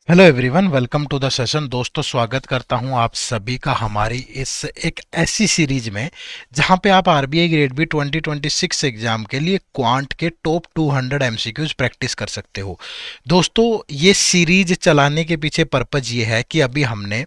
Hello everyone, welcome to the session. दोस्तों, स्वागत करता हूं आप सभी का हमारी इस एक ऐसी सीरीज में जहां पे आप आरबीआई ग्रेड बी 2026 एग्जाम के लिए क्वांट के टॉप 200 एमसीक्यूज प्रैक्टिस कर सकते हो। दोस्तों, ये सीरीज चलाने के पीछे पर्पज ये है कि अभी हमने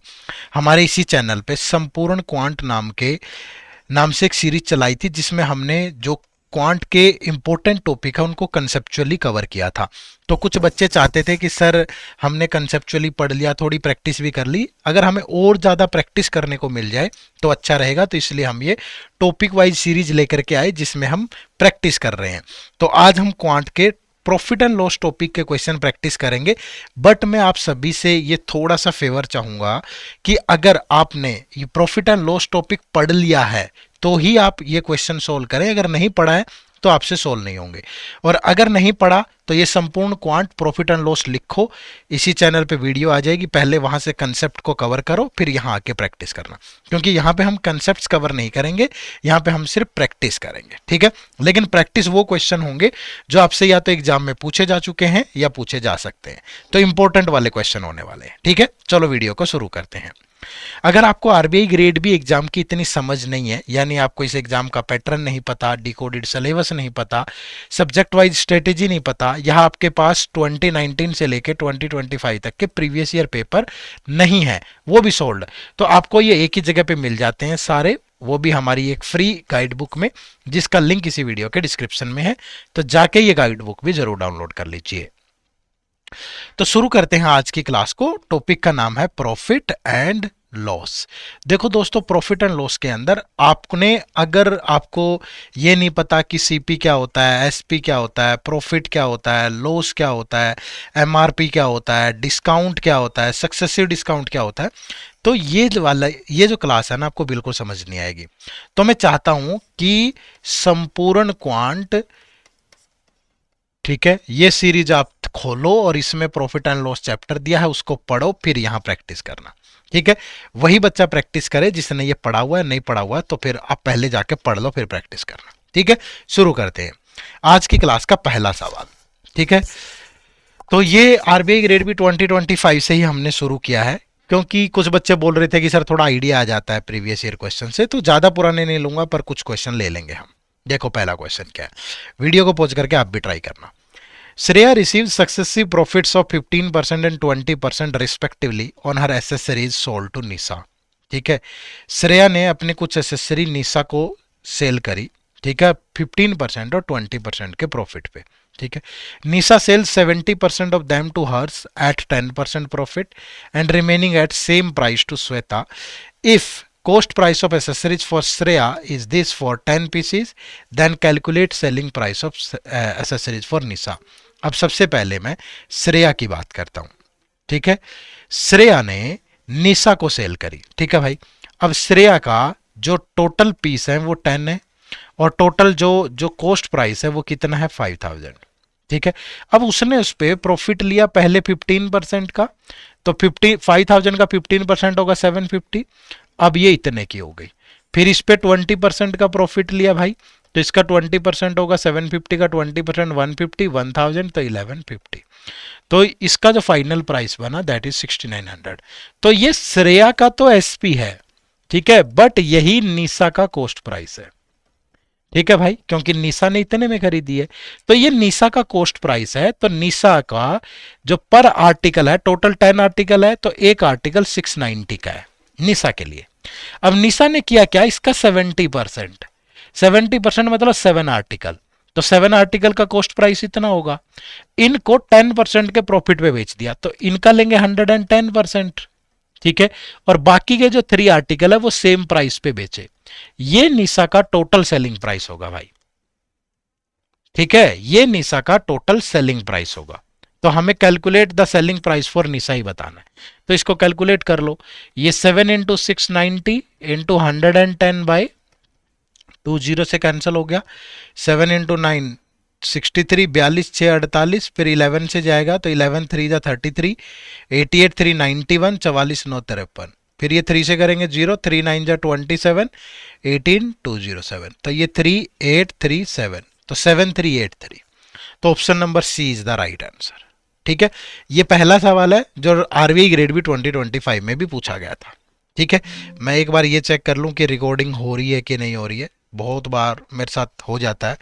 हमारे इसी चैनल पे संपूर्ण क्वांट नाम से एक सीरीज चलाई थी, जिसमें हमने जो क्वांट के इम्पोर्टेंट टॉपिक है उनको कंसेप्चुअली कवर किया था। तो कुछ बच्चे चाहते थे कि सर, हमने कंसेप्चुअली पढ़ लिया, थोड़ी प्रैक्टिस भी कर ली, अगर हमें और ज़्यादा प्रैक्टिस करने को मिल जाए तो अच्छा रहेगा। तो इसलिए हम ये टॉपिक वाइज सीरीज लेकर के आए जिसमें हम प्रैक्टिस कर रहे हैं। तो आज हम क्वांट के प्रॉफिट एंड लॉस टॉपिक के क्वेश्चन प्रैक्टिस करेंगे। बट मैं आप सभी से ये थोड़ा सा फेवर चाहूंगा कि अगर आपने ये प्रॉफिट एंड लॉस टॉपिक पढ़ लिया है तो ही आप ये क्वेश्चन सोल्व करें। अगर नहीं पढ़ा है तो आपसे सोल्व नहीं होंगे। और अगर नहीं पढ़ा तो ये संपूर्ण क्वांट प्रॉफिट एंड लॉस लिखो, इसी चैनल पे वीडियो आ जाएगी, पहले वहां से कंसेप्ट को कवर करो, फिर यहाँ आके प्रैक्टिस करना। क्योंकि यहाँ पे हम कंसेप्ट्स कवर नहीं करेंगे, यहाँ पे हम सिर्फ प्रैक्टिस करेंगे, ठीक है। लेकिन प्रैक्टिस वो क्वेश्चन होंगे जो आपसे या तो एग्जाम में पूछे जा चुके हैं या पूछे जा सकते हैं। तो इंपॉर्टेंट वाले क्वेश्चन होने वाले हैं, ठीक है। चलो वीडियो को शुरू करते हैं। अगर आपको आरबीआई ग्रेड बी एग्जाम की इतनी समझ नहीं है, यानी आपको इस एग्जाम का पैटर्न नहीं पता, डिकोडेड सिलेबस नहीं पता, सब्जेक्ट वाइज स्ट्रेटेजी नहीं पता, यह आपके पास 2019 से लेकर 2025 तक के प्रीवियस ईयर पेपर नहीं है, वो भी सोल्ड, तो आपको ये एक ही जगह पे मिल जाते हैं सारे, वो भी हमारी एक फ्री गाइड बुक में, जिसका लिंक इसी वीडियो के डिस्क्रिप्शन में है। तो जाके ये गाइड बुक भी जरूर डाउनलोड कर लीजिए। तो शुरू करते हैं आज की क्लास को। टॉपिक का नाम है प्रॉफिट एंड लॉस। देखो दोस्तों, प्रॉफिट एंड लॉस के अंदर आपने, अगर आपको ये नहीं पता कि सीपी क्या होता है, एसपी क्या होता है, प्रॉफिट क्या होता है, लॉस क्या होता है, एमआरपी क्या होता है, डिस्काउंट क्या होता है, सक्सेसिव डिस्काउंट क्या होता है, तो ये जो क्लास है ना, आपको बिल्कुल समझ नहीं आएगी। तो मैं चाहता हूं कि संपूर्ण क्वांट, ठीक है, ये सीरीज आप खोलो और इसमें प्रॉफिट एंड लॉस चैप्टर दिया है, उसको पढ़ो, फिर यहां प्रैक्टिस करना, ठीक है। वही बच्चा प्रैक्टिस करे जिसने ये पढ़ा हुआ है, नहीं पढ़ा हुआ है तो फिर आप पहले जाके पढ़ लो, फिर प्रैक्टिस करना, ठीक है। शुरू करते हैं आज की क्लास का पहला सवाल, ठीक है। तो ये आरबीआई ग्रेड बी 2025 से ही हमने शुरू किया है, क्योंकि कुछ बच्चे बोल रहे थे कि सर थोड़ा आइडिया आ जाता है प्रीवियस ईयर क्वेश्चन से, तो ज्यादा पुराने नहीं लूंगा पर कुछ क्वेश्चन ले लेंगे हम। देखो पहला क्वेश्चन क्या है, वीडियो को पॉज करके आप भी ट्राई करना। Shreya received successive profits of 15% and 20% respectively on her accessories sold to Nisa। ठीक है, श्रेया ने अपने कुछ एसेसरी निशा को सेल करी, ठीक है, 15% और 20% के प्रॉफिट पे, ठीक है। Nisha sells 70% of them to hers at 10% profit and remaining at same price to Shweta. If cost price of accessories for Shreya is this for 10 pieces, then calculate selling price of accessories for Nisa। अब सबसे पहले मैं श्रेया की बात करता हूं, ठीक है। श्रेया ने निशा को सेल करी, ठीक है भाई। अब श्रेया का जो टोटल पीस है वो 10 है, और टोटल जो जो कॉस्ट प्राइस है वो कितना है, 5000, ठीक है। अब उसने उस पर प्रॉफिट लिया पहले 15% का, तो 5000 का 15% होगा 750। अब ये इतने की हो गई। फिर इस पे 20% का प्रॉफिट लिया भाई, तो इसका 20% होगा 750 का 20% 150, 1000 तो 1150। तो इसका जो फाइनल प्राइस बना दैट इज 6900। तो ये श्रेया का तो एसपी है, ठीक है, बट यही निशा का कॉस्ट प्राइस है, ठीक है भाई, क्योंकि निशा ने इतने में खरीदी है। तो ये निशा का कॉस्ट प्राइस है। तो निशा का जो पर आर्टिकल है, टोटल 10 आर्टिकल है, तो एक आर्टिकल 690 का है निशा के लिए। अब निशा ने किया क्या, इसका 70%, 70% मतलब 7 आर्टिकल, तो 7 आर्टिकल का कॉस्ट प्राइस इतना होगा। इनको 10% के प्रॉफिट पे बेच दिया, तो इनका लेंगे 110%, ठीक है। और बाकी के जो 3 आर्टिकल है वो सेम प्राइस पे बेचे। ये निशा का टोटल सेलिंग प्राइस होगा भाई, ठीक है, ये निशा का टोटल सेलिंग प्राइस होगा। तो हमें calculate the selling price for Nisha ही बताना है, तो इसको कैलकुलेट कर लो। ये 7 इंटू 690 इंटू 110 बाई 20 से कैंसिल हो गया। 7 इंटू 9 63, 42 6 48, फिर 11 से जाएगा तो 11 3 जा 33, 88 3 91, 44 9 53, फिर ये 3 से करेंगे 0, 3 9 जा 27, 18 207, तो ये 3837, तो 7383। तो option number C is the right answer, ठीक है, ये पहला सवाल है जो आरबीआई ग्रेड बी 2025 में भी पूछा गया था। ठीक है, मैं एक बार ये चेक कर लूं कि रिकॉर्डिंग हो रही है कि नहीं हो रही है। बहुत बार मेरे साथ हो जाता है,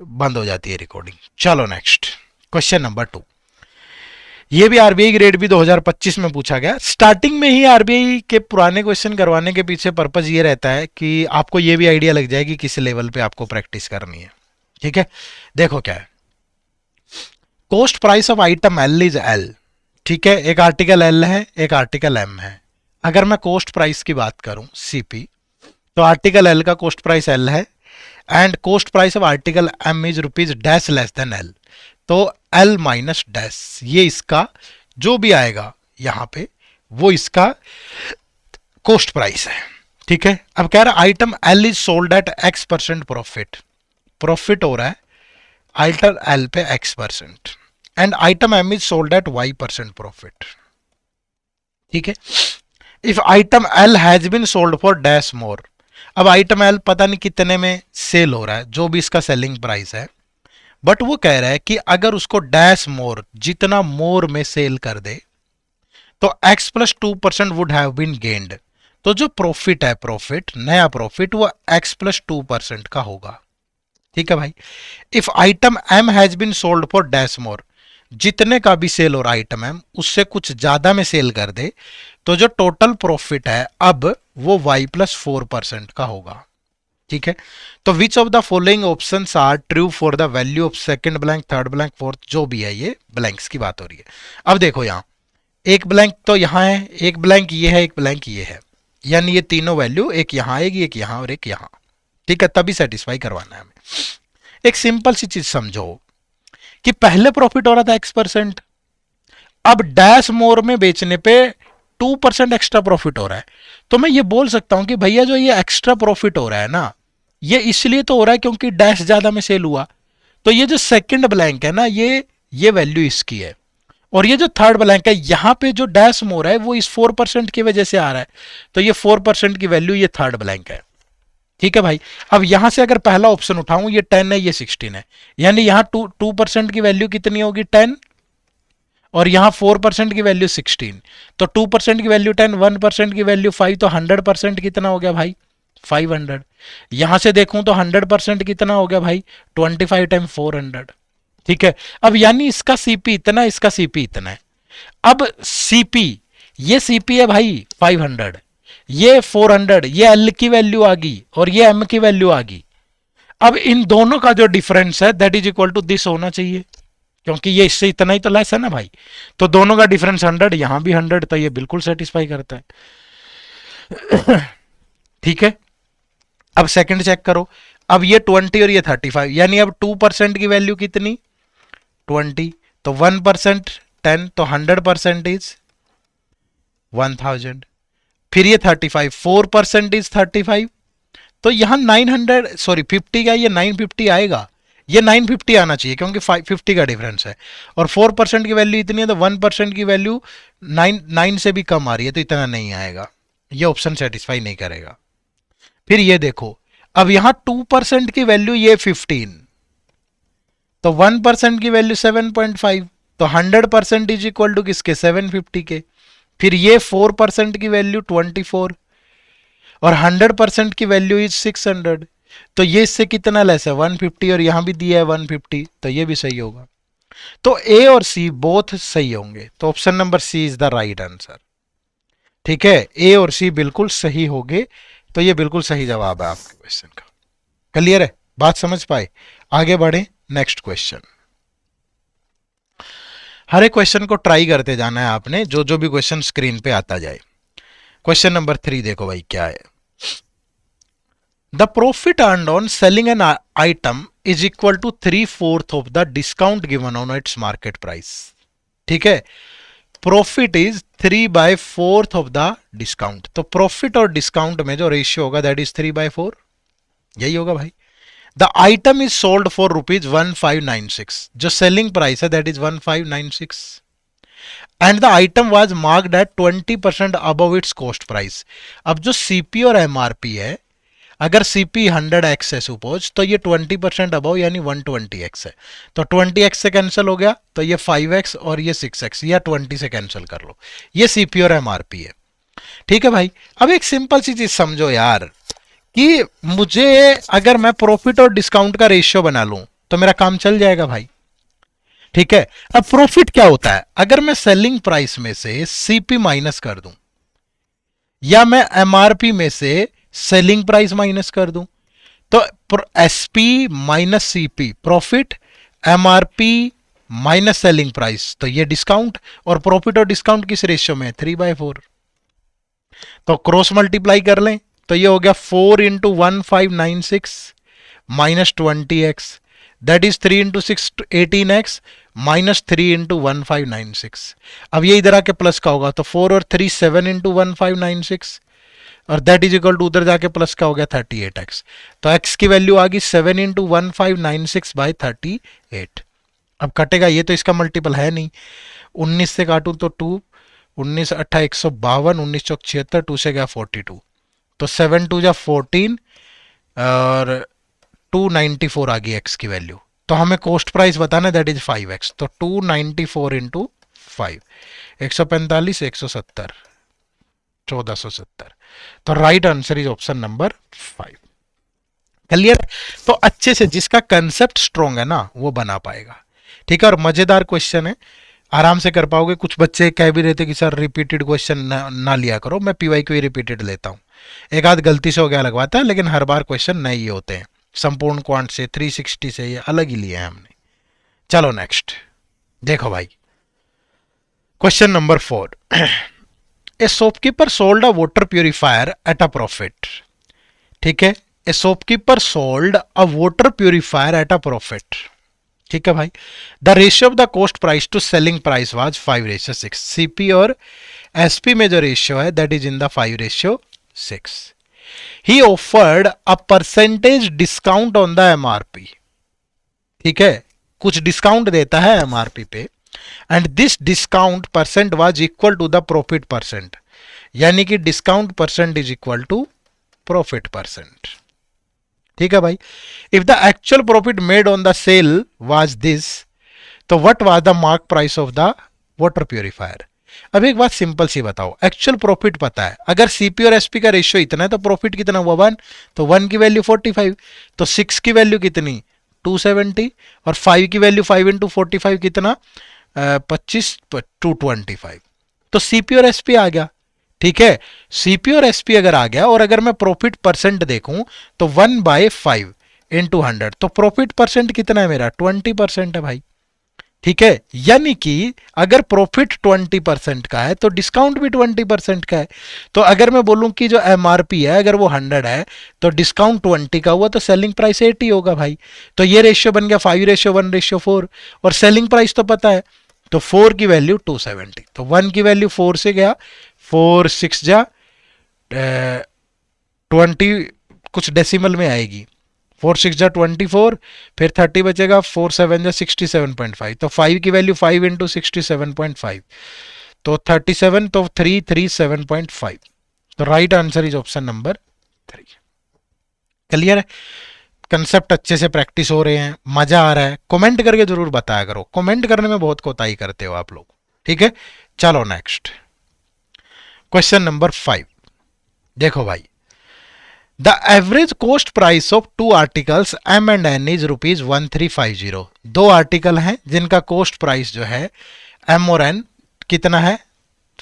बंद हो जाती है रिकॉर्डिंग। चलो नेक्स्ट क्वेश्चन नंबर 2। ये भी आरबीआई ग्रेड बी 2025 में पूछा गया। स्टार्टिंग में ही आरबीआई के पुराने क्वेश्चन करवाने के पीछे पर्पज ये रहता है कि आपको ये भी आइडिया लग जाए कि किस लेवल पे आपको प्रैक्टिस करनी है। ठीक है, देखो क्या है, coast price of item L is L. ठीक है, एक आर्टिकल एल है, एक आर्टिकल एम है। अगर मैं कोस्ट प्राइस की बात करूं सीपी, तो आर्टिकल एल का कोस्ट प्राइस एल है and cost price of article M is rupees dash less than L. तो एल माइनस डैश, ये इसका जो भी आएगा यहां पे वो इसका कोस्ट प्राइस है। ठीक है, अब कह रहा है item L is sold at X percent profit. Profit हो रहा है आइटम एल पे x% and item M is sold at y% profit. ठीक है, if item L has been sold for dash more. अब आइटम एल पता नहीं कितने में सेल हो रहा है, जो भी इसका सेलिंग प्राइस है, बट वो कह रहा है कि अगर उसको डैश मोर, जितना मोर में सेल कर दे, तो x प्लस 2% वुड हैव बीन गेन्ड। तो जो प्रॉफिट है, प्रॉफिट नया प्रॉफिट, वो x प्लस 2% का होगा। ठीक है भाई, if item M has been sold for dash more, जितने का भी सेल हो रहा आइटम एम उससे कुछ ज्यादा में सेल कर दे, तो जो टोटल प्रॉफिट है अब वो y प्लस 4% का होगा। ठीक है, तो which of the following options are true for the value of second blank, third blank, fourth, जो भी है, ये ब्लैंक्स की बात हो रही है। अब देखो यहां एक ब्लैंक तो यहां है, एक ब्लैंक ये है, एक ब्लैंक ये है, यानी ये तीनों वैल्यू एक यहां आएगी, एक यहां और एक यहां। ठीक है, तभी सेटिस्फाई करवाना है हमें। एक सिंपल सी चीज समझो कि पहले प्रॉफिट हो रहा था x%, अब डैश मोर में बेचने पे 2% एक्स्ट्रा प्रॉफिट हो रहा है। तो मैं ये बोल सकता हूं कि भैया जो ये एक्स्ट्रा प्रॉफिट हो रहा है ना, ये इसलिए तो हो रहा है क्योंकि डैश ज्यादा में सेल हुआ। तो ये जो सेकंड ब्लैंक है ना, ये वैल्यू इसकी है, और ये जो थर्ड ब्लैंक है यहां पे जो डैश मोर है वो इस 4% की वजह से आ रहा है। तो ये 4% की वैल्यू ये थर्ड ब्लैंक है। ठीक है भाई, अब यहां से अगर पहला ऑप्शन उठाऊं, ये 10 है, ये 16 है, यानी यहां 2% की वैल्यू कितनी होगी 10, और यहां 4% की वैल्यू 16। तो 2% की वैल्यू 10, 1% की वैल्यू 5, तो 100% कितना हो गया भाई 500। यहां से देखूं तो 100% कितना हो गया भाई 25 टाइम 400। ठीक है, अब यानी इसका सीपी इतना, इसका सीपी इतना है। अब सीपी, ये सीपी है भाई 500, ये 400, ये एल की वैल्यू आ गई और ये एम की वैल्यू आ गई। अब इन दोनों का जो डिफरेंस है that is equal to this होना चाहिए, क्योंकि ये इससे इतना ही तो लेस है ना भाई। तो दोनों का डिफरेंस 100, यहां भी 100, तो ये बिल्कुल सेटिस्फाई करता है। ठीक है, अब सेकंड चेक करो। अब ये 20 और ये 35, यानी अब 2% की वैल्यू कितनी 20, तो 1% 10, तो 100% इज 1000। फिर ये 35, 4% इज 35, तो यहां 900 सॉरी 50 का ये 950 आएगा, ये 950 आना चाहिए क्योंकि 50 का डिफरेंस है, और 4% की वैल्यू इतनी है, तो 1% की वैल्यू 9 से भी कम आ रही है, तो इतना नहीं आएगा, ये ऑप्शन सेटिस्फाई नहीं करेगा। फिर ये देखो, अब यहां 2% की वैल्यू ये 15, तो 1% की वैल्यू 7.5, तो 100% इज इक्वल टू किसके 750 के। फिर ये 4% की वैल्यू 24, और 100% की वैल्यू इज 600, तो ये इससे कितना लेस है 150, और यहां भी दिया है 150, तो ये भी सही होगा। तो ए और सी बोथ सही होंगे, तो option number C is the right answer. ठीक है, ए और सी बिल्कुल सही होंगे, तो ये बिल्कुल सही जवाब है आपके क्वेश्चन का। क्लियर है, बात समझ पाए? आगे बढ़े नेक्स्ट क्वेश्चन। हर एक क्वेश्चन को ट्राई करते जाना है आपने, जो जो भी क्वेश्चन स्क्रीन पे आता जाए। क्वेश्चन नंबर 3 देखो भाई क्या है। The profit earned on selling an item is equal to 3/4 of the discount given on its market price. ठीक है, profit is 3/4 of the discount, तो प्रॉफिट और डिस्काउंट में जो रेशियो होगा दैट इज 3/4, यही होगा भाई। The item is sold for ₹1596, जो सेलिंग प्राइस है that is 1596, and the item was marked at 20% above its cost price. अब जो सीपी और एमआरपी है, अगर सीपी 100x है सपोज, तो ये 20% अबव यानी 120x है, तो 20x से कैंसिल हो गया, तो ये 5x और ये 6x या 20 से कैंसिल कर लो। ये सीपी और एमआरपी है। ठीक है भाई। अब एक सिंपल सी चीज समझो यार, कि मुझे अगर मैं प्रॉफिट और डिस्काउंट का रेशियो बना लूं तो मेरा काम चल जाएगा भाई। ठीक है। अब प्रॉफिट क्या होता है, अगर मैं सेलिंग प्राइस में से सीपी माइनस कर दूं या मैं एमआरपी में से सेलिंग प्राइस माइनस कर दूं, तो SP minus CP profit, MRP minus selling price तो ये डिस्काउंट, और प्रॉफिट और डिस्काउंट किस रेशियो में, 3/4। तो क्रॉस मल्टीप्लाई कर लें तो ये हो गया 4 into 1596 minus 20x, that is 3 into 6 18x minus 3 into 1596। अब ये इधर आके प्लस का होगा, तो 4 और 3 7 इंटू 1596, और दैट इज इक्वल टू उधर जाके प्लस का हो गया 38x। तो x की वैल्यू आ गई 7 इंटू 1596 बाई 38। अब कटेगा, ये तो इसका मल्टीपल है नहीं, 19 से काटूं तो 2, 19 8 152, 19 चौक 76, 2 से गया 42, तो 7 2 जा 14 और 294 आ गई एक्स की वैल्यू। तो हमें कॉस्ट प्राइस बताना, दैट इज 5x, तो 294 इंटू 5, 145 170 1470। तो right answer is option number 5। Clear. तो अच्छे से जिसका कंसेप्ट स्ट्रॉन्ग है ना वो बना पाएगा। ठीक है। और मजेदार क्वेश्चन है, आराम से कर पाओगे। कुछ बच्चे कह भी रहे थे कि सर रिपीटेड क्वेश्चन ना लिया करो, मैं पीवाई को ही रिपीटेड लेता हूँ। एक आध गलती से हो गया लगवाता है, लेकिन हर बार क्वेश्चन नए ही होते हैं। संपूर्ण क्वांट से 360 से ये अलग ही लिए हैं हमने। चलो नेक्स्ट देखो भाई, question number 4। A shopkeeper sold a water purifier at a profit. ठीक है। A shopkeeper sold a water purifier at a profit. ठीक है भाई। The ratio of the cost price to selling price was 5:6। CP और SP में जो ratio है that is in the 5:6। He offered a percentage discount on the MRP. ठीक है। कुछ डिस्काउंट देता है एमआरपी पे, and this discount percent was equal to the profit percent, यानी कि discount percent is equal to profit percent. ठीक है भाई। If the actual profit made on the sale was this, तो what was the mark price of the water purifier. अब एक बात simple सी बताओ, एक्चुअल प्रॉफिट पता है, अगर सीपी और एसपी का रेशियो इतना है तो प्रॉफिट कितना हुआ 1, तो 1 की वैल्यू 45, तो 6 की वैल्यू कितनी 270, और 5 की वैल्यू 5 इंटू 45 कितना 25 225, तो सीपी और एसपी आ गया। ठीक है। सीपी और एसपी अगर आ गया, और अगर मैं प्रॉफिट परसेंट देखूं तो 1/5 इंटू 100, तो प्रॉफिट परसेंट कितना है मेरा 20% है भाई। ठीक है। यानी कि अगर प्रॉफिट 20% का है तो डिस्काउंट भी 20% का है। तो अगर मैं बोलूं कि जो एमआरपी है अगर वो 100 है तो डिस्काउंट 20 का हुआ, तो सेलिंग प्राइस 80 होगा भाई। तो ये रेशियो बन गया 5:1:4, और सेलिंग प्राइस तो पता है, तो 4 की वैल्यू 270, तो 1 की वैल्यू 4 से गया, 4 6 जा 20, कुछ डेसिमल में आएगी, 4 6 जा 24, फिर 30 बचेगा, 4 7 जा 67.5, तो 5 की वैल्यू 5 इंटू 67.5, तो 37, तो 337.5। तो right answer is option number 3। Clear है। कंसेप्ट अच्छे से प्रैक्टिस हो रहे हैं, मजा आ रहा है, कमेंट करके जरूर बताया करो, कमेंट करने में बहुत कोताही करते हो आप लोग। ठीक है। चलो नेक्स्ट क्वेश्चन नंबर 5 देखो भाई, the average cost price of 2 articles M and N is ₹1350। 2 article हैं जिनका कॉस्ट प्राइस जो है एम और एन कितना है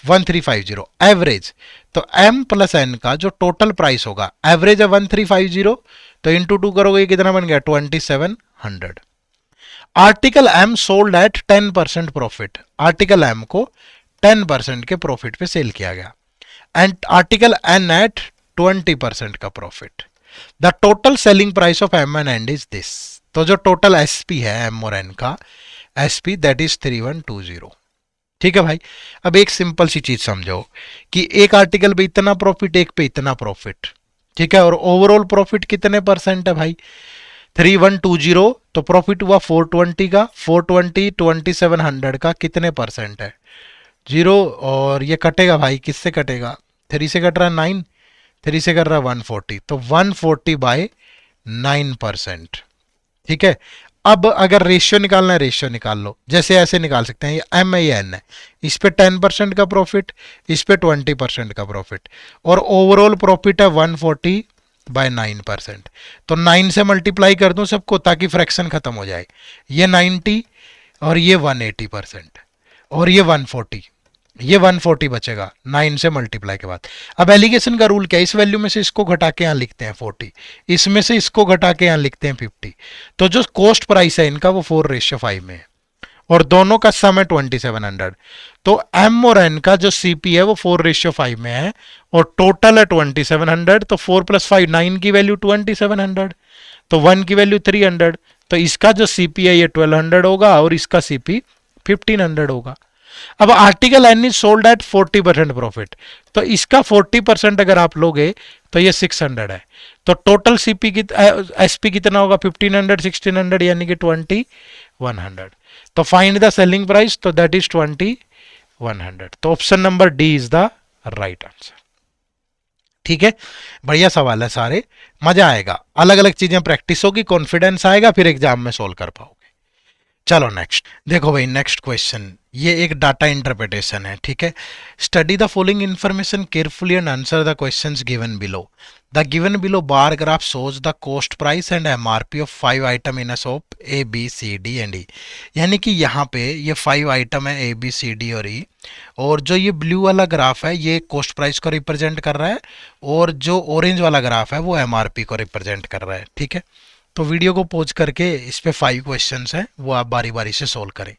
1350। एवरेज, तो एम प्लस एन का जो टोटल प्राइस होगा, एवरेज है 1350, तो इंटू 2 करोगे कितना बन गया 2700। Article M sold at 10% profit. Article M को 10% के प्रॉफिट पे सेल किया गया, एंड आर्टिकल एन एट 20% का profit. The total selling price of M and N is this. तो जो टोटल एसपी है एम और एन का, एसपी दैट इज 3120। ठीक है भाई। अब एक सिंपल सी चीज समझो कि एक आर्टिकल पे इतना प्रॉफिट, एक पे इतना प्रॉफिट। ठीक है। और ओवरऑल प्रॉफिट कितने परसेंट है भाई 3120, तो प्रॉफिट हुआ 420 का, 420 2700 का कितने परसेंट है 0, और ये कटेगा भाई, किससे कटेगा 3 से कट रहा है 9, 3 से कर रहा है 140, तो 140 बाय 9%। ठीक है, अब अगर रेशियो निकालना है रेशियो निकाल लो, जैसे ऐसे निकाल सकते हैं, ये एम है ये एन है, इस पे 10% का प्रॉफिट, इस पे 20% का प्रॉफिट, और ओवरऑल प्रॉफिट है 140 बाय 9%। तो 9 से मल्टीप्लाई कर दूं सबको ताकि फ्रैक्शन खत्म हो जाए, ये 90 और ये 180% और ये 140, ये 140 बचेगा 9 से मल्टीप्लाई के बाद। अब एलिगेशन का रूल क्या है, इस वैल्यू में से इसको घटा के यहाँ लिखते हैं 40, इसमें से इसको घटा के यहाँ लिखते हैं 50। तो जो कॉस्ट प्राइस है इनका वो 4:5 में है और दोनों का सम है 2700। तो एम और एन का जो सीपी है वो 4:5 में है और टोटल है 2700। तो 4 + 5 9 की वैल्यू 2700, तो 1 की वैल्यू 300। तो इसका जो सीपी है ये 1200 होगा और इसका सीपी 1500 होगा। अब article an is sold eight 40% profit, तो इसका 40% अगर आप लोगे तो ये 600 है। तो टोटल सीपी की एसपी कितना होगा 1500 1600 यानी कि 2100। तो फाइंड द सेलिंग प्राइस, तो दैट इज 2100। तो option number D is the right answer. ठीक है, बढ़िया सवाल है सारे, मजा आएगा, अलग अलग चीजें प्रैक्टिस होगी, कॉन्फिडेंस आएगा, फिर एग्जाम में सोल्व कर पाओगे। चलो नेक्स्ट देखो भाई, नेक्स्ट क्वेश्चन ये एक डाटा इंटरप्रिटेशन है। ठीक है, study the following information carefully and answer the questions given below. The given below bar graph shows the cost price and MRP of 5 item in a shop A B C D and E. यानी कि यहाँ पे ये 5 item है ए B C D और ई, और जो ये ब्लू वाला ग्राफ है ये कॉस्ट प्राइस को रिप्रेजेंट कर रहा है और जो ऑरेंज वाला ग्राफ है वो एमआरपी को रिप्रेजेंट कर रहा है। ठीक है, तो वीडियो को पॉज करके इस पे 5 क्वेश्चंस हैं वो आप बारी बारी से सोल्व करें।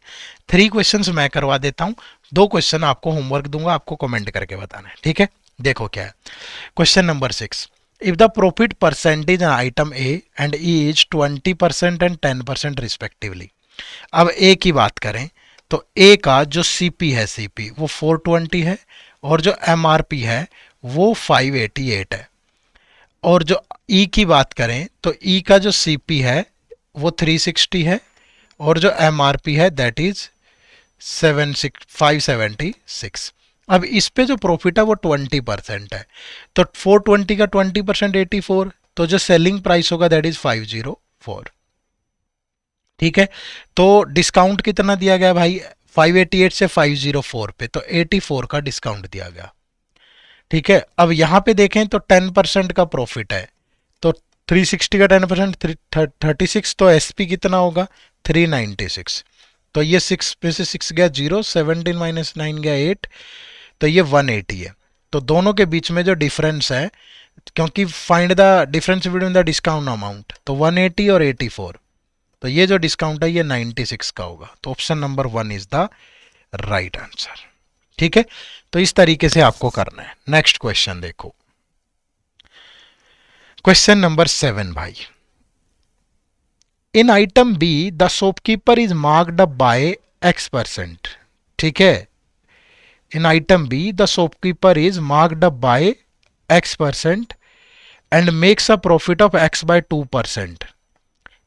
3 क्वेश्चंस मैं करवा देता हूँ, 2 क्वेश्चन आपको होमवर्क दूंगा, आपको कमेंट करके बताना है। ठीक है, देखो क्या है। Question number 6, if the profit percentage on item A and E is 20% and 10% respectively. अब ए की बात करें तो ए का जो सीपी है, सीपी वो 420 है और जो एमआरपी है वो 588 है। और जो ई की बात करें तो ई का जो सीपी है वो 360 है और जो एमआरपी है दैट इज 576। अब इस पे जो प्रॉफिट है वो 20% है, तो 420 का 20% 84, तो जो सेलिंग प्राइस होगा दैट इज 504। ठीक है, तो डिस्काउंट कितना दिया गया भाई, 588 से 504 पे, तो 84 का डिस्काउंट दिया गया। ठीक है, अब यहां पे देखें तो 10% का प्रॉफिट है, तो 360 का 10% 36, तो एसपी कितना होगा 396। तो ये 6 में से 6 गया 0, 17 माइनस 9 गया 8, तो ये 180 है। तो दोनों के बीच में जो डिफरेंस है, क्योंकि find the difference between the discount amount, तो 180 और 84, तो ये जो डिस्काउंट है ये 96 का होगा। तो option number 1 is the right answer. ठीक है, तो इस तरीके से आपको करना है। नेक्स्ट क्वेश्चन देखो, क्वेश्चन नंबर 7 भाई, in item B the shopkeeper is marked up by X%। ठीक है, in item B the shopkeeper is marked up by X% and makes a profit of X by 2%।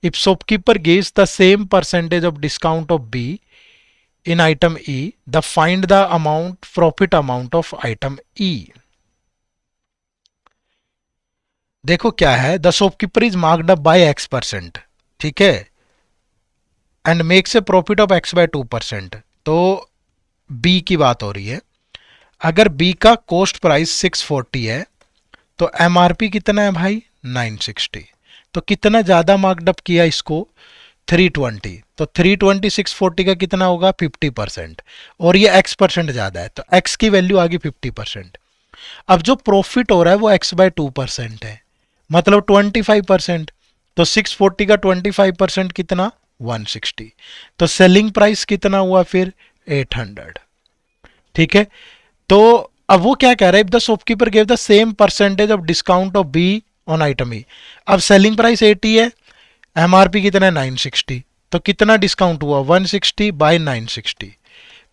If shopkeeper gives the same percentage of discount of B in item E, the find the amount profit amount of item E। देखो क्या है, the shopkeeper is marked up by X%। ठीक है, and makes a profit of X by 2%। तो B की बात हो रही है, अगर B का कॉस्ट प्राइस 640 है तो एमआरपी कितना है भाई 960, तो कितना ज्यादा मार्कअप किया इसको 320, तो 320 640 का कितना होगा 50%, और ये X% ज्यादा है तो X की वैल्यू आ गई 50%। अब जो प्रॉफिट हो रहा है वो X by 2% है, मतलब 25%, तो 640 का 25% कितना 160, तो सेलिंग प्राइस कितना हुआ फिर 800। ठीक है, तो अब वो क्या कह रहा है, if the shopkeeper give the same percentage of discount of B on item E. अब सेलिंग प्राइस 80 है, एमआरपी कितना है 960, तो कितना डिस्काउंट हुआ 160 बाय 960,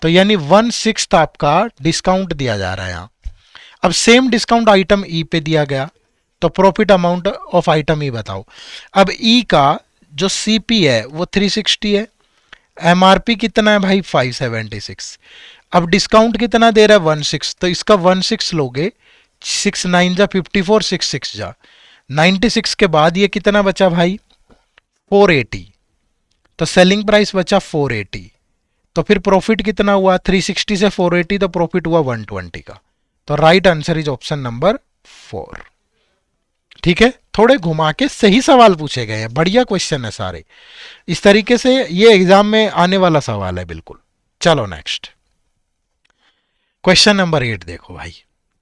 तो यानी 1/6 आपका डिस्काउंट दिया जा रहा है यहाँ। अब सेम डिस्काउंट आइटम ई पे दिया गया, तो प्रॉफिट अमाउंट ऑफ आइटम ई बताओ। अब ई का जो सीपी है वो 360 है, एमआरपी कितना है भाई 576, अब डिस्काउंट कितना दे रहा है 1/6, तो इसका 1/6 लोगे 6 9 जा 54, 6 6 जा 96 के बाद ये कितना बचा भाई 480, तो सेलिंग प्राइस बचा 480, तो फिर प्रॉफिट कितना हुआ 360 से 480, तो प्रॉफिट हुआ 120 का। तो right answer is option number 4। ठीक है, थोड़े घुमा के सही सवाल पूछे गए हैं, बढ़िया क्वेश्चन है सारे, इस तरीके से ये एग्जाम में आने वाला सवाल है बिल्कुल। चलो नेक्स्ट क्वेश्चन नंबर 8 देखो भाई,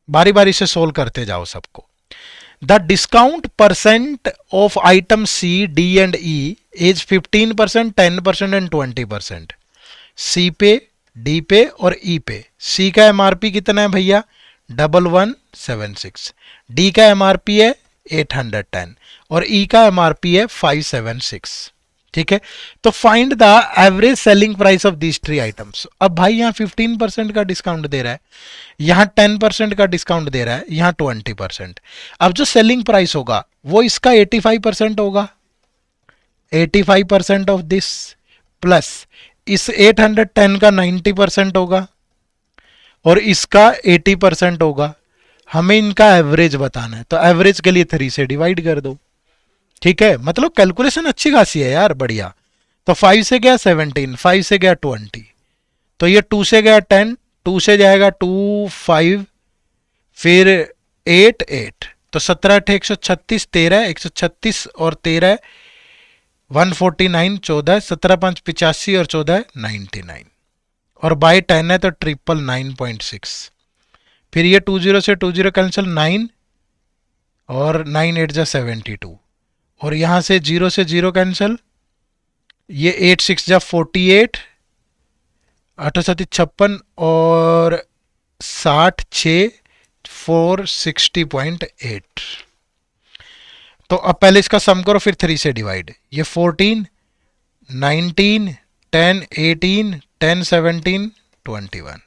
बारी बारी से सोल्व करते जाओ सबको। The discount percent of item C D and E is 15%, 10% and 20%। C पे, डी पे और ई पे। सी का एमआरपी कितना है भैया 1176, डी का एमआरपी है 810 और ई का एमआरपी है 576। ठीक है, तो find the average selling price of these three items. अब भाई यहाँ 15% का डिस्काउंट दे रहा है, यहाँ 10% का डिस्काउंट दे रहा है, यहाँ 20%। अब जो सेलिंग प्राइस होगा वो इसका 85% होगा, 85% ऑफ दिस, प्लस इस 810 का 90% होगा और इसका 80% होगा। हमें इनका एवरेज बताना है, तो एवरेज के लिए 3 से डिवाइड कर दो। ठीक है, मतलब कैलकुलेशन अच्छी खासी है यार, बढ़िया। तो 5 से गया 17, 5 से गया 20, तो ये 2 से गया 10, 2 से जाएगा 2 5, फिर 8 8, तो 17 8 136, 13 136 और 13 149, 14 17 5 85 और 14 99, और बाय 10 है तो 999.6। फिर ये 20 से 20 कैंसिल 9 और 9 8 जा 72, और यहां से 0 से 0 कैंसिल, ये 8 6 जा 48, 8 7 56 और 60 6 460.8। तो अब पहले इसका सम करो फिर 3 से डिवाइड, ये 14 19 10 18 10 17 21,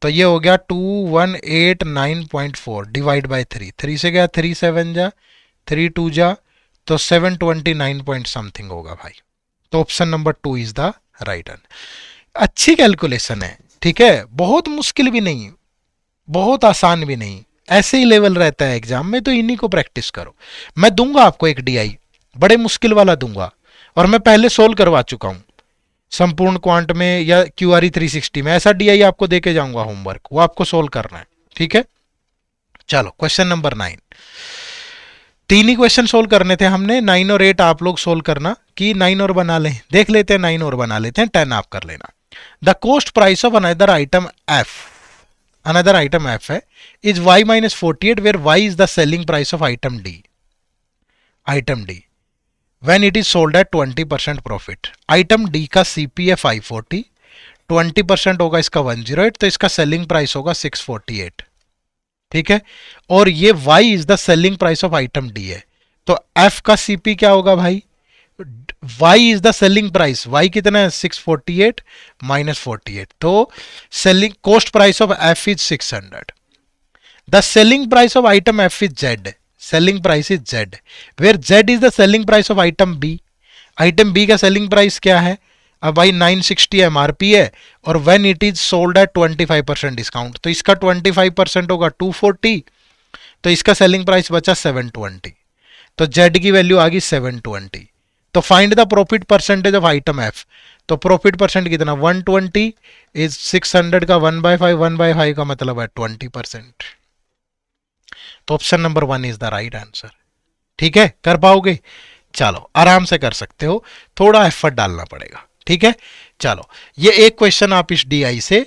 तो ये हो गया 2189.4 डिवाइड बाय 3, 3 से गया 3 7 जा 3 2 जा, तो 729 पॉइंट समथिंग होगा भाई। तो option number 2 is the right answer. अच्छी कैलकुलेशन है, ठीक है, बहुत मुश्किल भी नहीं, बहुत आसान भी नहीं, ऐसे ही लेवल रहता है एग्जाम में, तो इन्हीं को प्रैक्टिस करो। मैं दूंगा आपको एक डीआई, बड़े मुश्किल वाला दूंगा, और मैं पहले सोल्व करवा चुका हूं संपूर्ण क्वांट में या क्यूआरई 360 में, ऐसा डीआई आपको देके जाऊंगा होमवर्क, वो आपको सोल्व करना है। ठीक है, चलो क्वेश्चन नंबर 9, 3 ही क्वेश्चन सोल्व करने थे हमने, 9 और 8 आप लोग सोल्व करना, कि 9 और बना लें, देख लेते हैं 9 और बना लेते हैं, 10 आप कर लेना। The cost price of another item F, another item F है, is y minus 48 where y is the selling price of item D, item D when it is sold at 20% प्रॉफिट। आइटम डी का CP है 540, 20% होगा इसका 108, तो इसका selling price होगा 648। ठीक है, और ये y is the selling price of item D है, तो f का सीपी क्या होगा भाई, y is the selling price, y कितना है 648 माइनस 48, तो selling cost price of f is 600। The selling price of item f is z, selling price is z, where z is the selling price of item b। Item b का selling price क्या है, अब भाई 960 MRP है, और when it is sold at 25% discount, तो इसका 25% होगा 240, तो इसका सेलिंग प्राइस बचा 720, तो z की वैल्यू आ गई 720। तो find the profit percentage of item f, तो प्रॉफिट परसेंट कितना 120 इज 600 का 1/5, 1/5 का मतलब है 20%। तो option number 1 is the right answer. ठीक है, कर पाओगे, चलो आराम से कर सकते हो, थोड़ा एफर्ट डालना पड़ेगा। ठीक है, चलो ये एक क्वेश्चन आप इस डीआई से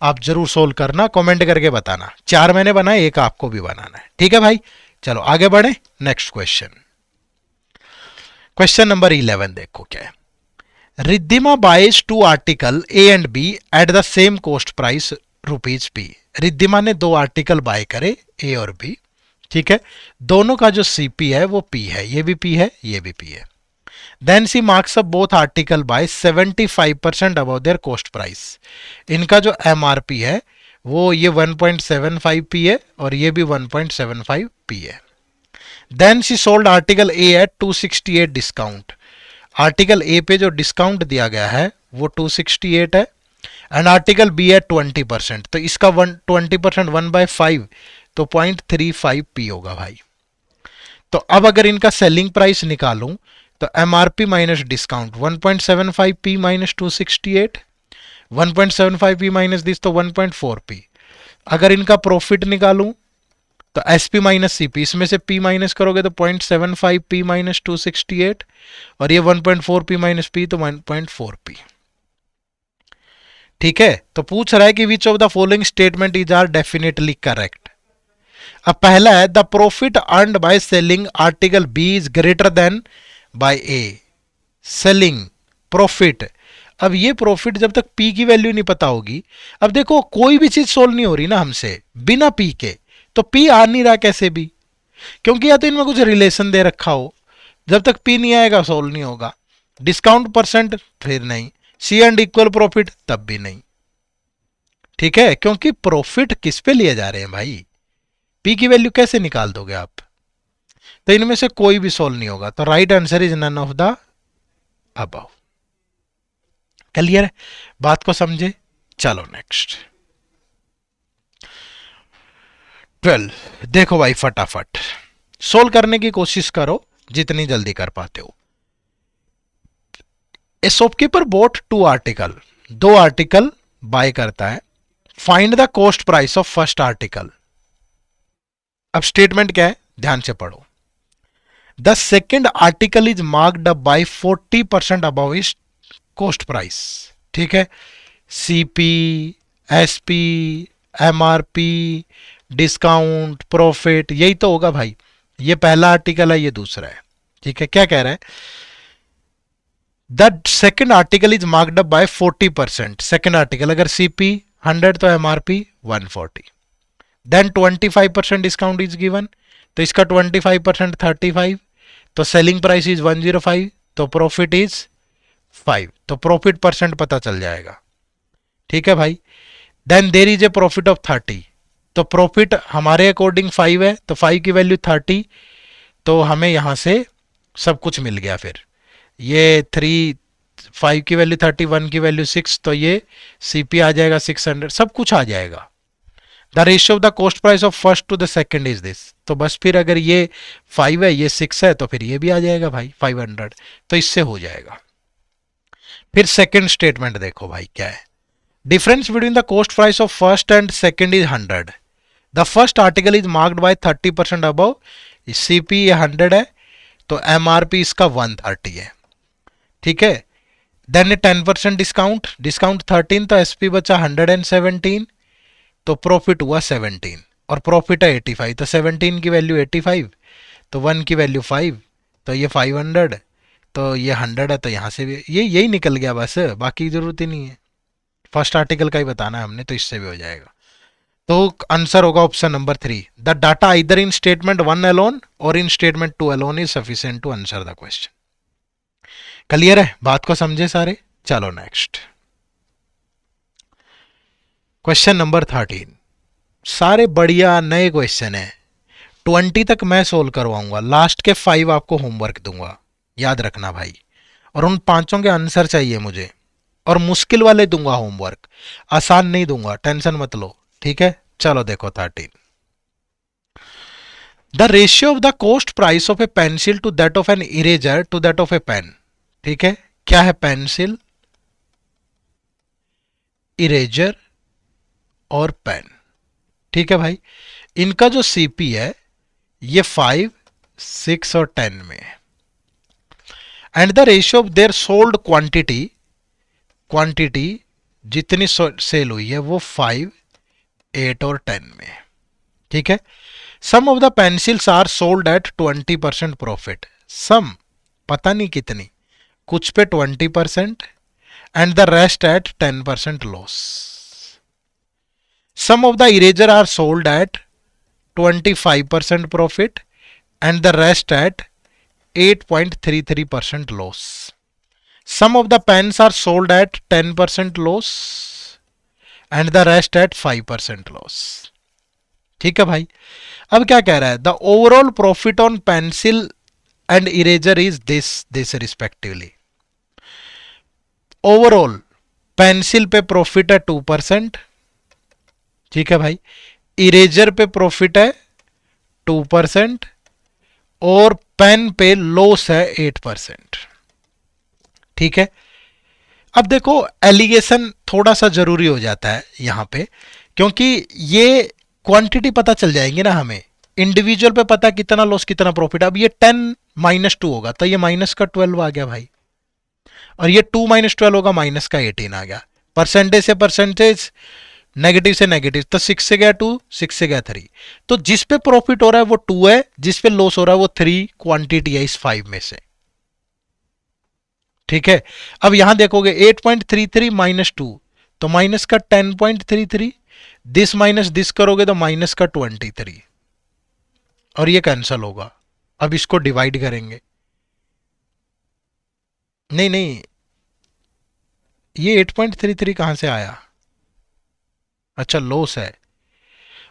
आप जरूर सोल्व करना, कमेंट करके बताना, 4 मैंने बनाए, एक आपको भी बनाना है। ठीक है भाई, चलो आगे बढ़े, नेक्स्ट क्वेश्चन, क्वेश्चन नंबर 11 देखो क्या है। Riddhima buys 2 article A and B at the same cost price rupees P. Riddhima ने 2 आर्टिकल बाय करे ए और बी, ठीक है, दोनों का जो सीपी है वो पी है, ये भी पी है, ये भी पी है। Then she marks up both article by 75% above their cost price. इनका जो एमआरपी है वो ये 1.75 पी है और ये भी 1.75 पी है। Then she sold article A at 268 discount. Article A पे जो डिस्काउंट दिया गया है वो 268 है, एंड आर्टिकल बी एट 20%, तो इसका 20% 1/5, तो 0.35p होगा भाई। तो अब अगर इनका सेलिंग प्राइस निकालूं तो MRP minus discount 1.75p minus 268, 1.75p minus this तो 1.4p। अगर इनका प्रॉफिट निकालूं तो एसपी माइनस सीपी, इसमें से पी माइनस करोगे तो 0.75p माइनस 268, और ये 1.4p माइनस पी तो 1.4p। ठीक है, तो पूछ रहा है कि which of the following statement is are definitely correct. अब पहला है the profit earned by selling article B is greater than by A. Selling profit, अब ये प्रॉफिट जब तक पी की वैल्यू नहीं पता होगी, अब देखो कोई भी चीज सोल्व नहीं हो रही ना हमसे बिना पी के, तो पी आ नहीं रहा कैसे भी, क्योंकि या तो इनमें कुछ रिलेशन दे रखा हो, जब तक पी नहीं आएगा सोल्व नहीं होगा। डिस्काउंट परसेंट फिर नहीं, सी एंड इक्वल प्रॉफिट तब भी नहीं। ठीक है, क्योंकि प्रॉफिट किस पे लिए जा रहे हैं भाई, पी की वैल्यू कैसे निकाल दोगे आप, तो इनमें से कोई भी सोल्व नहीं होगा। तो right answer is none of the above. Clear है, बात को समझे। चलो नेक्स्ट 12। देखो भाई फटाफट सोल्व करने की कोशिश करो जितनी जल्दी कर पाते हो। ए shopkeeper boat 2 article, 2 article by करता है। Find the cost price of first article. अब स्टेटमेंट क्या है ध्यान से पढ़ो। The second article is marked up by 40% above is cost price. ठीक है, CP, SP, MRP, discount, profit, यही तो होगा भाई। ये पहला आर्टिकल है, ये दूसरा है। ठीक है, क्या कह रहा है, the second article is marked up by 40%। Second article अगर सीपी 100 तो MRP 140, then 25% discount is given, तो इसका 25% 35, तो सेलिंग प्राइस इज 105, तो प्रॉफिट इज 5, तो प्रॉफिट परसेंट पता चल जाएगा। ठीक है भाई, then there is a profit of 30, तो प्रॉफिट हमारे अकॉर्डिंग 5 है, तो 5 की वैल्यू 30, तो हमें यहां से सब कुछ मिल गया। फिर ये 3, 5 की वैल्यू 30, 1 की वैल्यू 6, तो ये सीपी आ जाएगा 600, सब कुछ आ जाएगा। The ratio of the cost price of first to the second is this, तो बस फिर अगर ये 5 है ये 6 है, तो फिर ये भी आ जाएगा भाई 500, तो इससे हो जाएगा। फिर सेकंड स्टेटमेंट देखो भाई क्या है, difference between the cost price of first and second is 100। The first article is marked by 30% above, CP ये 100 है, तो एमआरपी इसका 130 है। ठीक है, देन 10% डिस्काउंट, डिस्काउंट 13, तो एसपी बचा 117, तो प्रॉफिट हुआ 17, और प्रॉफिट है 85, तो 17 की वैल्यू 85, तो 1 की वैल्यू 5, तो ये 500, तो ये 100 है, तो यहां से भी ये यही निकल गया बस, बाकी की जरूरत ही नहीं है, फर्स्ट आर्टिकल का ही बताना है हमने, तो इससे भी हो जाएगा। तो आंसर होगा option number 3। The data either in statement 1 alone और in statement 2 alone is sufficient to answer the question. Clear है, बात को समझे सारे। चलो नेक्स्ट क्वेश्चन नंबर 13। सारे बढ़िया नए क्वेश्चन है, 20 तक मैं सोल्व करवाऊंगा, लास्ट के 5 आपको होमवर्क दूंगा, याद रखना भाई, और उन 5 के आंसर चाहिए मुझे, और मुश्किल वाले दूंगा होमवर्क, आसान नहीं दूंगा, टेंशन मत लो। ठीक है, चलो देखो 13। The ratio of the cost price of a pencil to that of an eraser to that of a pen. ठीक है, क्या है पेंसिल, इरेजर और पेन। ठीक है भाई, इनका जो सीपी है ये 5, 6 और 10 में है, and the ratio of their sold quantity, quantity जितनी सेल हुई है वो 5, 8 और 10 में है। ठीक है, some of the pencils are sold at 20% profit, some पता नहीं कितनी, कुछ पे 20% and the rest at 10% loss. Some of the eraser are sold at 25% profit and the rest at 8.33% loss. Some of the pens are sold at 10% loss and the rest at 5% loss. ठीक है भाई, अब क्या कह रहा है, the overall profit on pencil and eraser is this respectively. Overall pencil पे profit है 2%, ठीक है भाई, इरेजर पे प्रॉफिट है 2% और पेन पे लॉस है 8%। ठीक है, अब देखो एलिगेशन थोड़ा सा जरूरी हो जाता है यहां पे, क्योंकि ये क्वांटिटी पता चल जाएंगे ना हमें, इंडिविजुअल पे पता कितना लॉस कितना प्रॉफिट। अब ये 10 -2 होगा तो ये माइनस का 12 आ गया भाई, और ये 2 - 12 होगा माइनस का 18 आ गया। परसेंटेज से परसेंटेज, नेगेटिव से नेगेटिव, तो 6 से गया 2, 6 से गया 3। तो जिस पे प्रॉफिट हो रहा है वो 2 है, जिस पे लॉस हो रहा है वो 3 क्वांटिटी है इस 5 में से। ठीक है, अब यहां देखोगे 8.33 -2 तो माइनस का 10.33, दिस माइनस दिस करोगे तो माइनस का 23, और ये कैंसल होगा। अब इसको डिवाइड करेंगे, नहीं नहीं, ये 8.33 कहां से आया, अच्छा लॉस है,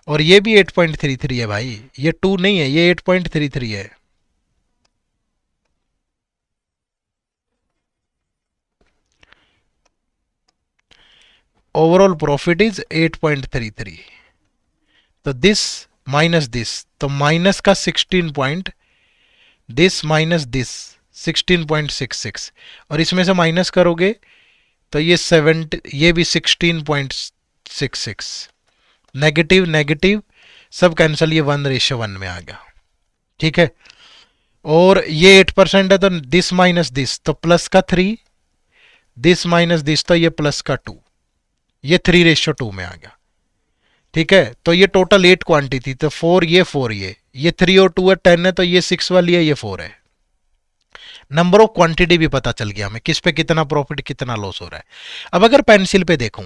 और ये भी 8.33 है भाई, ये 2 नहीं है, ये 8.33 है। ओवरऑल प्रॉफिट इज 8.33, तो दिस माइनस दिस, तो माइनस का 16 पॉइंट, दिस माइनस दिस 16.66, और इसमें से माइनस करोगे तो ये 7, ये भी 16.66, नेगेटिव नेगेटिव सब कैंसल, ये 1:1 में आ गया। ठीक है, और ये 8% है तो दिस माइनस दिस तो प्लस का 3, दिस माइनस दिस तो ये प्लस का 2, ये 3:2 में आ गया। ठीक है, तो ये टोटल 8 क्वांटिटी, तो 4 ये 3 और 2 है 10 है, तो ये 6 वाली है, ये 4 है। नंबर ऑफ क्वांटिटी भी पता चल गया हमें, किस पे कितना प्रॉफिट कितना लॉस हो रहा है। अब अगर पेंसिल पे देखूं,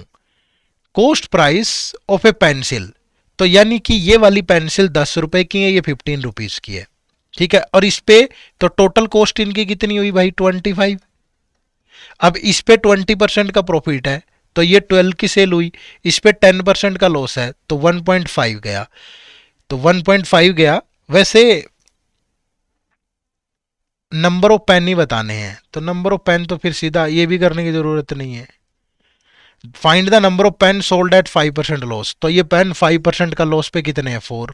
cost price of a pencil, तो यानी कि ये वाली पेंसिल 10 रुपए की है, ये 15 रुपीज की है। ठीक है, और इस पे तो टोटल कॉस्ट इनकी कितनी हुई भाई 25। अब इस पे 20% का प्रॉफिट है तो ये 12 की सेल हुई, इस पे 10% का लॉस है तो 1.5 गया, तो 1.5 गया। वैसे नंबर ऑफ पेन ही बताने हैं, तो नंबर ऑफ पेन तो फिर सीधा ये भी करने की जरूरत नहीं है। Find the number of pen sold at 5% loss, तो ये पेन 5% का लॉस पे कितने हैं 4।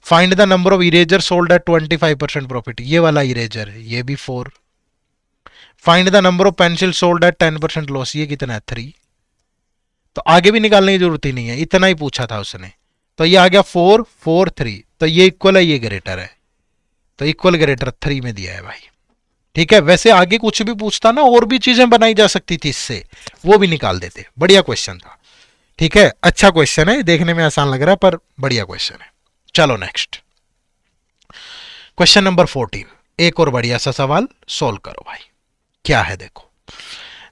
Find the number of eraser sold at 25% profit, ये वाला इरेजर है, ये भी 4। Find the number of pencil sold at 10% loss, ये कितना है 3। तो आगे भी निकालने की जरूरत ही नहीं है, इतना ही पूछा था उसने, तो ये आ गया 4 4 3, तो ये इक्वल है, ये ग्रेटर है, तो इक्वल ग्रेटर 3 में दिया है भाई। ठीक है, वैसे आगे कुछ भी पूछता ना, और भी चीजें बनाई जा सकती थी इससे, वो भी निकाल देते, बढ़िया क्वेश्चन था। ठीक है, अच्छा क्वेश्चन है, देखने में आसान लग रहा है पर बढ़िया क्वेश्चन है। चलो नेक्स्ट क्वेश्चन नंबर 14, एक और बढ़िया सा सवाल सोल्व करो भाई। क्या है देखो,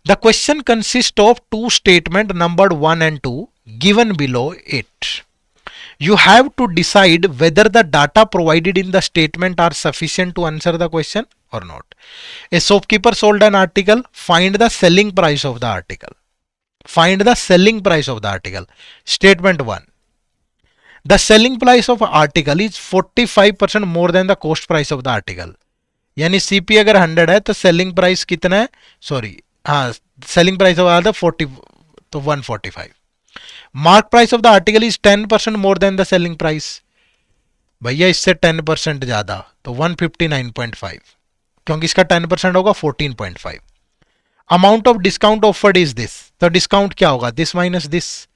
the question consist of 2 statement numbered 1 and 2 given below it. You have to decide whether the data provided in the statement are sufficient to answer the question or not. A shopkeeper sold an article. Find the selling price of the article. Find the selling price of the article. Statement 1. The selling price of article is 45% more than the cost price of the article. यानी CP अगर 100 है तो selling price कितना है, sorry हाँ, selling price of 40 तो 145। Mark price of the article is 10% more than the selling price, भैया इससे 10% ज्यादा तो 159.5, क्योंकि इसका 10% होगा 14.5। Amount of discount offered is this, तो डिस्काउंट क्या होगा, दिस माइनस दिस,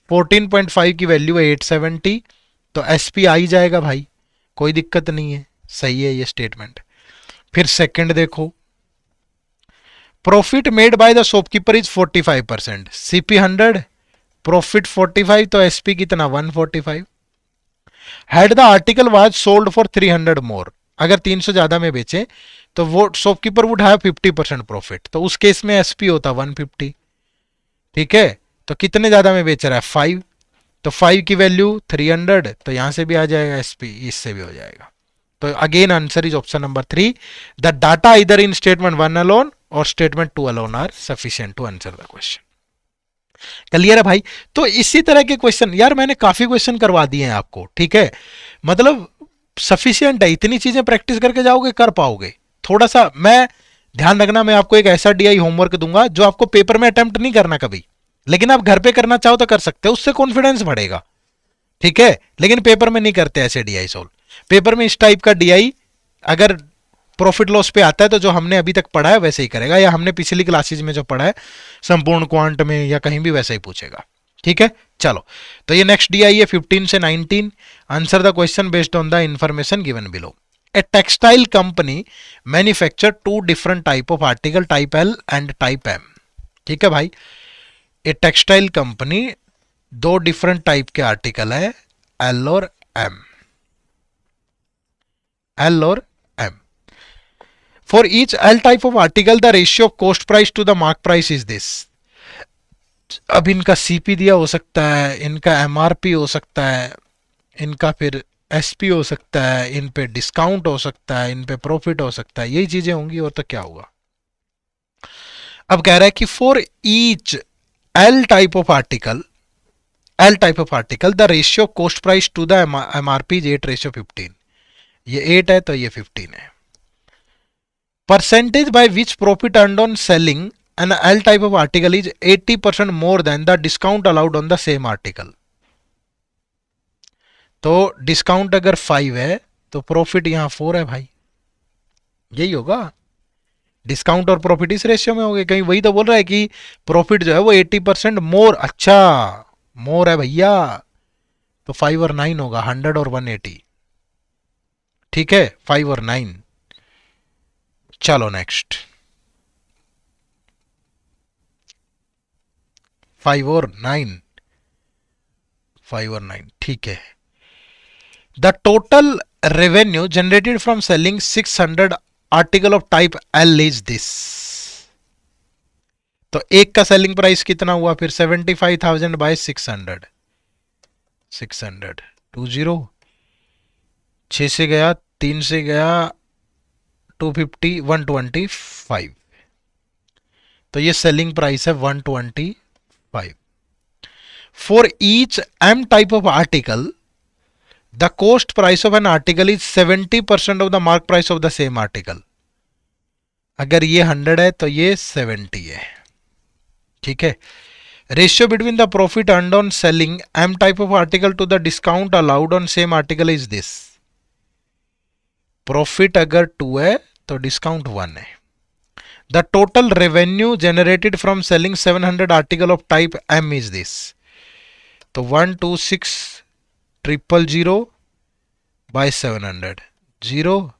14.5 की वैल्यू है 870, तो एसपी आ ही जाएगा भाई, कोई दिक्कत नहीं है, सही है ये स्टेटमेंट। फिर सेकंड देखो, profit made by the shopkeeper is 45%, CP 100, profit 45, तो एसपी कितना 145। Had the article was sold for 300 मोर, अगर 300 ज्यादा में बेचे तो वो शॉपकीपर वुड हैव 50% प्रॉफिट, तो उस केस में एसपी होता 150। ठीक है, तो कितने ज्यादा में बेच रहा है 5, तो 5 की वैल्यू 300, तो यहां से भी आ जाएगा एसपी, इससे भी हो जाएगा। तो again answer is option number 3, the data इधर इन स्टेटमेंट 1 अलोन और statement 2 alone are sufficient to answer the question. Clear है भाई। तो इसी तरह के क्वेश्चन यार मैंने काफी क्वेश्चन करवा दिए हैं आपको, ठीक है, मतलब सफिशिएंट है, इतनी चीजें प्रैक्टिस करके जाओगे कर पाओगे। थोड़ा सा मैं ध्यान रखना, मैं आपको एक ऐसा डीआई होमवर्क दूंगा जो आपको पेपर में अटेम्प्ट नहीं करना कभी, लेकिन आप घर पे करना चाहो तो कर सकते हो, उससे कॉन्फिडेंस बढ़ेगा। ठीक है, लेकिन पेपर में नहीं करते ऐसे डीआई सोल्व। पेपर में इस टाइप का डीआई अगर प्रॉफिट लॉस पे आता है तो जो हमने अभी तक पढ़ा है वैसे ही करेगा, या हमने पिछली क्लासेज में जो पढ़ा है संपूर्ण क्वांट में या कहीं भी वैसा ही पूछेगा। ठीक है, चलो। तो ये नेक्स्ट डीआई है 15 से 19। Answer the question based on the information given below. A textile company manufacture two different type of article, type L and type M. ठीक है भाई, ए टेक्सटाइल कंपनी दो डिफरेंट टाइप के आर्टिकल है, L और M, L और M. For each L type of article the ratio of cost price to the mark price is this. अब इनका सीपी दिया हो सकता है, इनका एमआरपी हो सकता है, इनका फिर एसपी हो सकता है, इन पे डिस्काउंट हो सकता है, इन पे प्रॉफिट हो सकता है, यही चीजें होंगी और तो क्या होगा। अब कह रहा है कि for each L type of article, L type of article the ratio cost price to the MRP is 8:15। ये 8 है तो ये 15 है। Percentage by which profit earned on selling an L type of article is 80% more than the discount allowed on the same article. तो discount अगर 5 है तो profit यहां 4 है भाई, यही होगा। डिस्काउंट और प्रॉफिट इस रेशियो में हो गए, कहीं वही तो बोल रहा है कि प्रॉफिट जो है वो 80% मोर, अच्छा मोर है भैया, तो 5 और 9 होगा, 100 और 180। ठीक है, 5 और 9। चलो नेक्स्ट, 5 और 9, 5 और 9, ठीक है। The total revenue generated from selling 600 article of type L is this. तो एक का सेलिंग प्राइस कितना हुआ फिर, 75,000 बाय 600, 600 20, 6 से गया, 3 से गया, 250, 125। तो ये सेलिंग प्राइस है 125। For each M type of article the cost price of an article is 70% of the mark price of the same article. अगर ये 100 है तो ये 70 है। ठीक है, ratio between the profit earned on selling M type of article to the discount allowed on same article is this. Profit अगर 2 है तो डिस्काउंट 1 है। The total revenue generated from selling 700 article of type M is this. तो 126,000 bye 700, 0,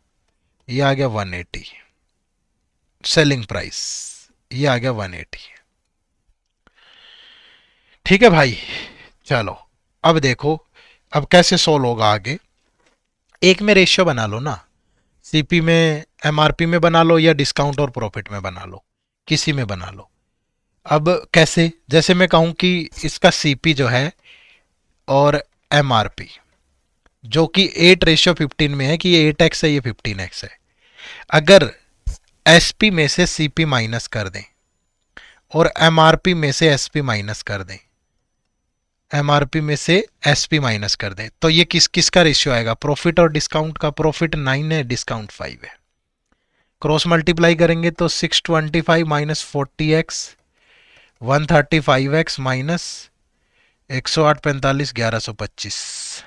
ये आ गया 180 selling price, ये आ गया 180। ठीक है भाई, चलो अब देखो अब कैसे सोल्व होगा आगे। एक में रेशियो बना लो ना, सीपी में, एमआरपी में बना लो या डिस्काउंट और प्रॉफिट में बना लो, किसी में बना लो। अब कैसे, जैसे मैं कहूं कि इसका सीपी जो है और एमआरपी जो कि 8:15 में है, कि ये 8x है ये 15x है। अगर एसपी में से सीपी माइनस कर दें और एमआरपी में से एसपी माइनस कर दें, एमआरपी में से एसपी माइनस कर दें, तो ये किस किस का रेशियो आएगा, प्रॉफिट और डिस्काउंट का। प्रॉफिट 9 है, डिस्काउंट 5 है। क्रॉस मल्टीप्लाई करेंगे तो 625 माइनस 40x, 135x माइनस 108 45 1125।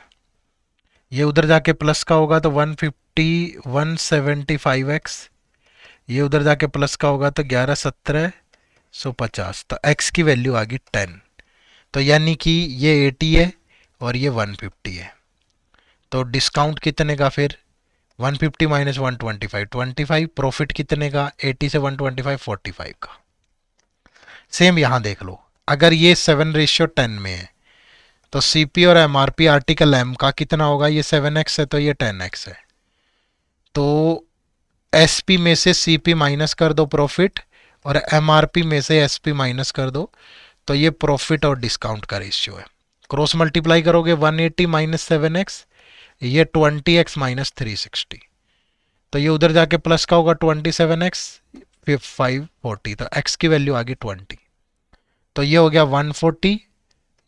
ये उधर जाके प्लस का होगा तो 150 175x, ये उधर जाके प्लस का होगा तो 11 1750। तो x की वैल्यू आ गई 10। तो यानी कि ये 80 है और ये 150 है। तो डिस्काउंट कितने का फिर, 150 माइनस 125 25। प्रॉफिट कितने का, 80 से 125 45 का। सेम यहां देख लो, अगर ये 7:10 में है तो सीपी और एमआरपी आर्टिकल एम का कितना होगा, ये 7x है तो ये 10x है। तो एसपी में से सीपी माइनस कर दो प्रॉफिट, और एमआरपी में से एसपी माइनस कर दो, तो ये प्रॉफिट और डिस्काउंट का रेशियो है। क्रॉस मल्टीप्लाई करोगे 180 माइनस 7x, ये 20x माइनस 360। तो ये उधर जाके प्लस का होगा 27x 540। तो x की वैल्यू आ गई 20। तो ये हो गया 140,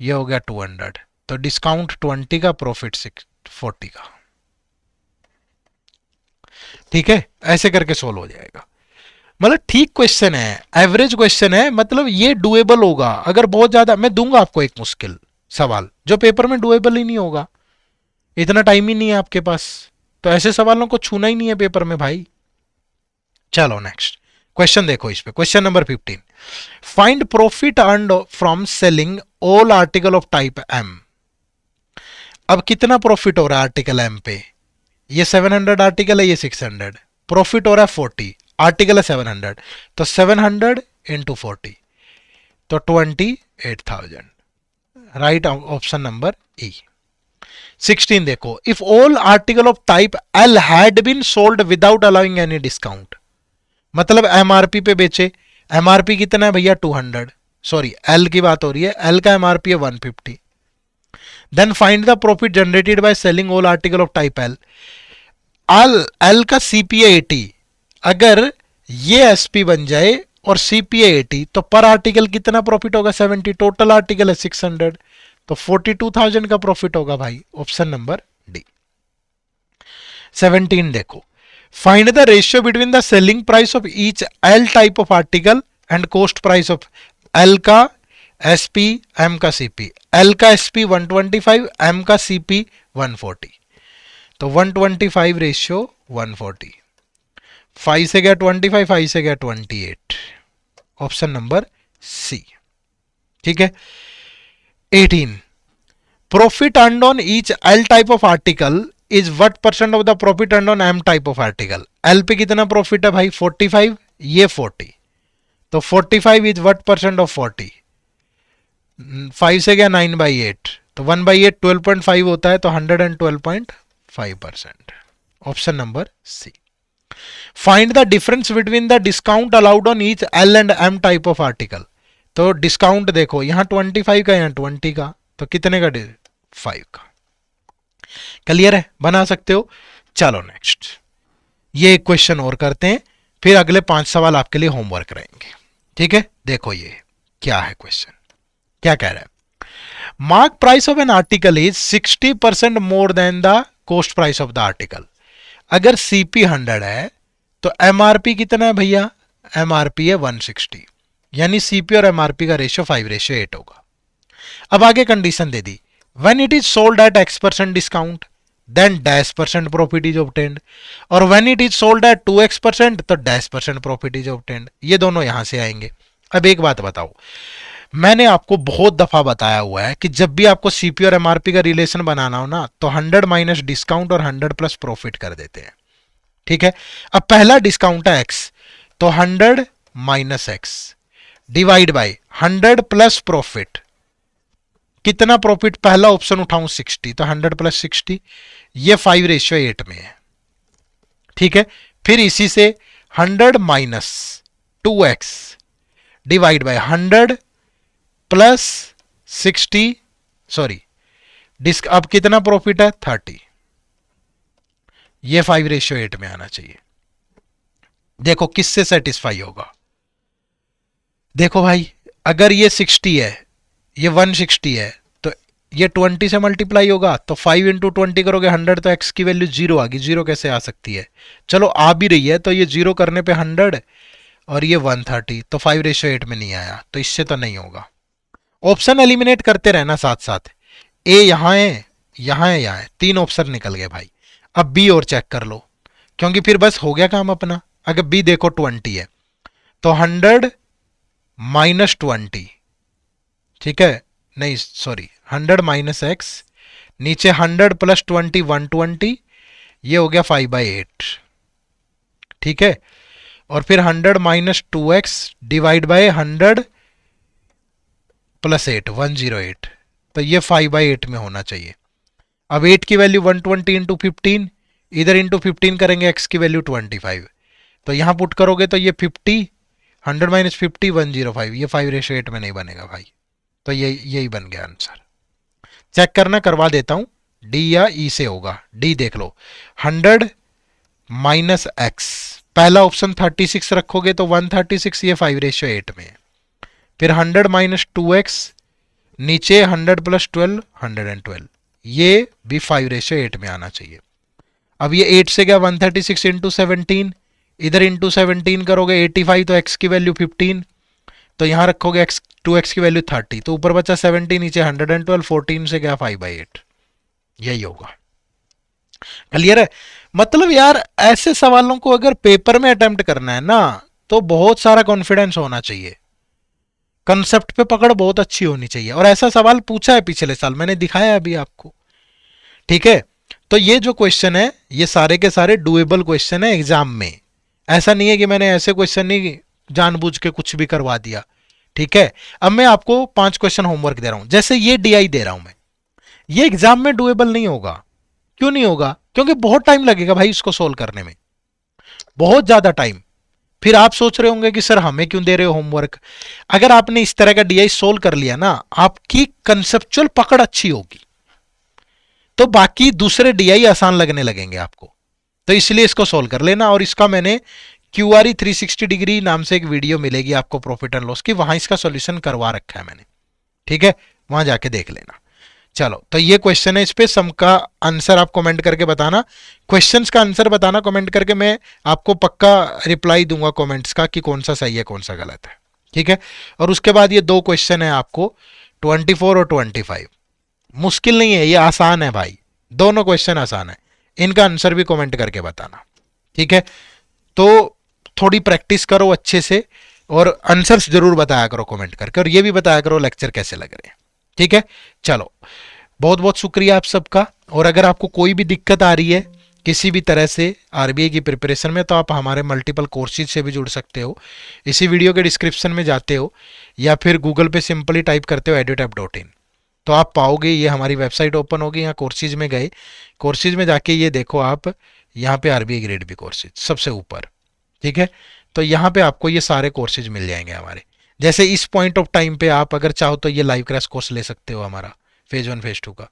ये हो गया 200। तो डिस्काउंट 20 का, प्रॉफिट 40 का। ठीक है, ऐसे करके सोल्व हो जाएगा। मतलब ठीक क्वेश्चन है, एवरेज क्वेश्चन है, मतलब ये डुएबल होगा। अगर बहुत ज्यादा, मैं दूंगा आपको एक मुश्किल, सवाल जो पेपर में डुएबल ही नहीं होगा, इतना टाइम ही नहीं है आपके पास, तो ऐसे सवालों को छूना ही नहीं है पेपर में भाई। चलो नेक्स्ट क्वेश्चन देखो इस पे, question number 15, find profit earned from selling all article of type M. अब कितना प्रॉफिट हो रहा है आर्टिकल एम पे, ये 700 आर्टिकल है, ये 600, प्रॉफिट हो रहा है 40, आर्टिकल है 700, तो 700 इंटू 40 तो 28,000, राइट ऑप्शन नंबर ई। 16 देखो, if all article of type L had been sold without allowing any discount, मतलब एमआरपी पे बेचे, एमआरपी कितना है भैया 200, सॉरी एल की बात हो रही है, एल का एमआरपी है 150, then find the profit generated by selling all article of type L. L का सीपीए 80, अगर ये एसपी बन जाए और सीपीए 80 तो पर आर्टिकल कितना प्रॉफिट होगा 70, टोटल आर्टिकल है 600, तो 42,000 का प्रॉफिट होगा भाई, ऑप्शन नंबर डी। 17 देखो, find the ratio between the selling price of each L type of article and cost price of L का एसपी, एम का सीपी, एल का एसपी 125, एम का सीपी 140, तो 125 रेशियो 140, 5 से गया 25, 5 से गया 28, ऑप्शन नंबर सी। ठीक है। 18, profit earned on each L type of article is what percent of the profit earned on M type of article. L पे कितना प्रॉफिट है भाई 45, ये 40, तो 45 इज व्हाट परसेंट ऑफ 40, 5 से गया 9/8, तो 1/8 12.5 होता है, तो 112.5%, option number C. Find the difference between the discount allowed on each L and M type of article, तो डिस्काउंट देखो यहां 25 का, यहां 20 का, तो कितने का 5 का। क्लियर है, बना सकते हो। चलो नेक्स्ट, ये एक क्वेश्चन और करते हैं, फिर अगले 5 सवाल आपके लिए होमवर्क रहेंगे। ठीक है, देखो ये क्या है क्वेश्चन, क्या कह रहा है, mark price of an article is 60% more than the cost price of the article. अगर सीपी 100 है तो एमआरपी कितना है भैया, एमआरपी है 160, यानी सीपी और एमआरपी का रेशियो 5:8 होगा। अब आगे कंडीशन दे दी, when it is sold at X% discount then -% profit is obtained, और when it is sold at 2X% तो -% प्रॉफिट इज ऑब्टेन्ड। ये दोनों यहां से आएंगे। अब एक बात बताओ, मैंने आपको बहुत दफा बताया हुआ है कि जब भी आपको सीपी और एमआरपी का रिलेशन बनाना हो ना, तो 100 माइनस डिस्काउंट और 100 प्लस प्रॉफिट कर देते हैं। ठीक है, अब पहला डिस्काउंट है एक्स, तो 100 minus x divide by 100 plus profit, कितना प्रॉफिट, पहला ऑप्शन उठाऊं 60, तो 100 प्लस 60, ये 5:8 में है। ठीक है, फिर इसी से 100 minus 2x divide by 100 plus 60, sorry disc, अब कितना प्रॉफिट है 30, ये 5:8 में आना चाहिए। देखो किससे सेटिस्फाई होगा, देखो भाई अगर ये 60 है, ये 160 है, तो ये 20 से मल्टीप्लाई होगा, तो 5 इंटू 20 करोगे 100, तो x की वैल्यू 0 आ गई। 0 कैसे आ सकती है, चलो आ भी रही है, तो ये 0 करने पे 100 और ये 130, तो 5:8 में नहीं आया, तो इससे तो नहीं होगा। ऑप्शन एलिमिनेट करते रहना साथ साथ, ए यहां है, यहां है, यहां है, 3 ऑप्शन निकल गए भाई। अब बी और चेक कर लो, क्योंकि फिर बस हो गया काम अपना। अगर बी देखो 20 है, तो 100 माइनस 20, ठीक है, नहीं सॉरी 100 माइनस एक्स, नीचे 100 प्लस 20 120, ये हो गया 5/8। ठीक है, और फिर 100 minus 2x divide by 100 plus 8 108, तो ये 5/8 में होना चाहिए। अब 8 की वैल्यू 120 इंटू 15, इधर इंटू 15 करेंगे, x की वैल्यू 25, तो यहां पुट करोगे तो ये 50, 100 माइनस 50 105, ये 5:8 में नहीं बनेगा भाई, तो ये यही बन गया आंसर। चेक करना, करवा देता हूं, डी या ई से होगा। डी देख लो, 100 माइनस एक्स, पहला ऑप्शन 36 रखोगे तो 136, ये 5:8 में है। फिर 100 माइनस 2x, नीचे 100 प्लस 12 112, ये भी 5:8 में आना चाहिए। अब ये 8 से गया 136 इंटू 17, इधर इंटू 17 करोगे 85, तो x की वैल्यू 15, तो यहाँ रखोगे x 2x की वैल्यू 30, तो ऊपर बचा 70, नीचे 112, 14 से गया 5/8, यही होगा। क्लियर है? मतलब यार ऐसे सवालों को अगर पेपर में अटेम्प्ट करना है ना, तो बहुत सारा कॉन्फिडेंस होना चाहिए, कंसेप्ट पे पकड़ बहुत अच्छी होनी चाहिए। और ऐसा सवाल पूछा है पिछले साल, मैंने दिखाया अभी आपको। ठीक है, तो ये जो क्वेश्चन है ये सारे के सारे डुएबल क्वेश्चन है एग्जाम में। ऐसा नहीं है कि मैंने ऐसे क्वेश्चन नहीं जानबूझ के कुछ भी करवा दिया। ठीक है, अब मैं आपको 5 क्वेश्चन होमवर्क दे रहा हूं, जैसे ये डीआई दे रहा हूं मैं, ये एग्जाम में डुएबल नहीं होगा। क्यों नहीं होगा? क्योंकि बहुत टाइम लगेगा भाई इसको सोल्व करने में, बहुत ज्यादा टाइम। फिर आप सोच रहे होंगे कि सर हमें क्यों दे रहे हो होमवर्क। अगर आपने इस तरह का डीआई सोल्व कर लिया ना, आपकी कंसेप्चुअल पकड़ अच्छी होगी, तो बाकी दूसरे डीआई आसान लगने लगेंगे आपको। तो इसलिए इसको सोल्व कर लेना। और इसका मैंने क्यूआरई 360 डिग्री नाम से एक वीडियो मिलेगी आपको प्रॉफिट एंड लॉस की, वहां इसका सॉल्यूशन करवा रखा है मैंने। ठीक है, वहां जाके देख लेना। चलो, तो ये क्वेश्चन है, इस पे सम का आंसर आप कमेंट करके बताना, क्वेश्चंस का आंसर बताना कमेंट करके, मैं आपको पक्का रिप्लाई दूंगा कमेंट्स का कि कौन सा सही है कौन सा गलत है। ठीक है, और उसके बाद ये 2 क्वेश्चन है आपको 24 और 25, मुश्किल नहीं है, ये आसान है भाई, दोनों क्वेश्चन आसान है। इनका आंसर भी कमेंट करके बताना। ठीक है, तो थोड़ी प्रैक्टिस करो अच्छे से, और आंसर्स जरूर बताया करो कमेंट करके, और ये भी बताया करो लेक्चर कैसे लग रहे हैं। ठीक है, चलो, बहुत बहुत शुक्रिया आप सबका। और अगर आपको कोई भी दिक्कत आ रही है किसी भी तरह से आरबीआई की प्रिपरेशन में, तो आप हमारे मल्टीपल कोर्सेज से भी जुड़ सकते हो। इसी वीडियो के डिस्क्रिप्शन में जाते हो या फिर गूगल पे सिंपली टाइप करते हो edutap.in, तो आप पाओगे, ये हमारी वेबसाइट ओपन होगी, यहाँ कोर्सेज में गए, कोर्सेज में जाके ये देखो आप, यहाँ पे आरबीआई ग्रेड बी कोर्सेज सबसे ऊपर। ठीक है, तो यहाँ पे आपको ये सारे कोर्सेज मिल जाएंगे हमारे। जैसे इस पॉइंट ऑफ टाइम पे आप अगर चाहो तो ये लाइव क्रैश कोर्स ले सकते हो हमारा, फेज 1 फेज 2 का।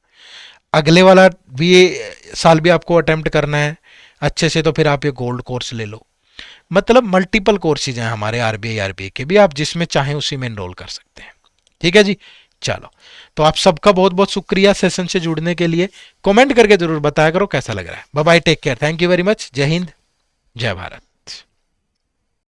अगले वाला भी साल भी आपको अटेम्प्ट करना है अच्छे से, तो फिर आप ये गोल्ड कोर्स ले लो। मतलब मल्टीपल कोर्सेज हैं हमारे आरबीआई के भी, आप जिसमें चाहें उसी में एनरोल कर सकते हैं। ठीक है जी, चलो, तो आप सबका बहुत बहुत शुक्रिया सेशन से जुड़ने के लिए। कमेंट करके जरूर बताया करो कैसा लग रहा है। Bye bye, take care, thank you very much, जय हिंद, जय भारत।